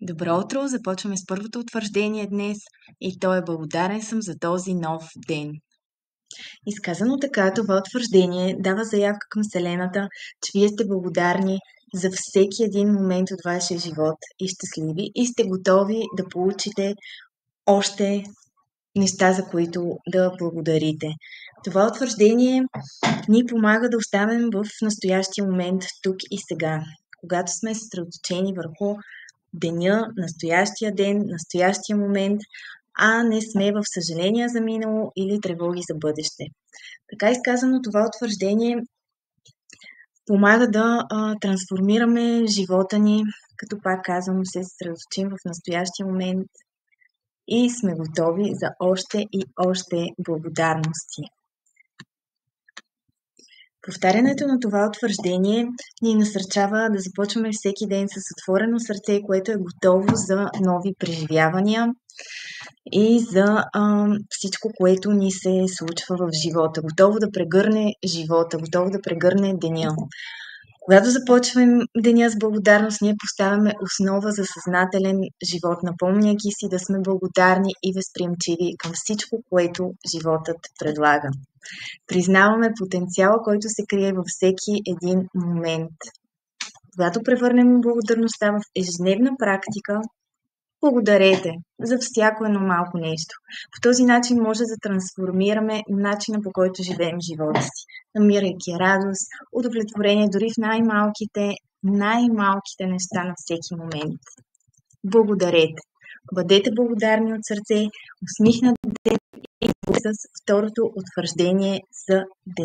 Добро утро! Започваме с първото утвърждение днес и то е благодарен съм за този нов ден. Изказано така, това утвърждение дава заявка към Вселената, че вие сте благодарни за всеки един момент от вашия живот и щастливи и сте готови да получите още неща, за които да благодарите. Това утвърждение ни помага да останем в настоящия момент, тук и сега, когато сме съсредоточени върху деня, настоящия ден, настоящия момент, а не сме в съжаления за минало или тревоги за бъдеще. Така изказано, това утвърждение помага да трансформираме живота ни, като пак казвам, се съсредоточим в настоящия момент и сме готови за още и още благодарности. Повтарянето на това утвърждение ни насърчава да започваме всеки ден с отворено сърце, което е готово за нови преживявания и за всичко, което ни се случва в живота. Готово да прегърне живота, готово да прегърне деня. Когато започваме деня с благодарност, ние поставяме основа за съзнателен живот, напомняйки си да сме благодарни и възприемчиви към всичко, което животът предлага. Признаваме потенциала, който се крие във всеки един момент. Когато превърнем благодарността в ежедневна практика, благодарете за всяко едно малко нещо. По този начин може да трансформираме начина, по който живеем живота си, намирайки радост, удовлетворение дори в най-малките неща на всеки момент. Благодарете. Бъдете благодарни от сърце, усмихнат ден и с второто утвърждение за деня.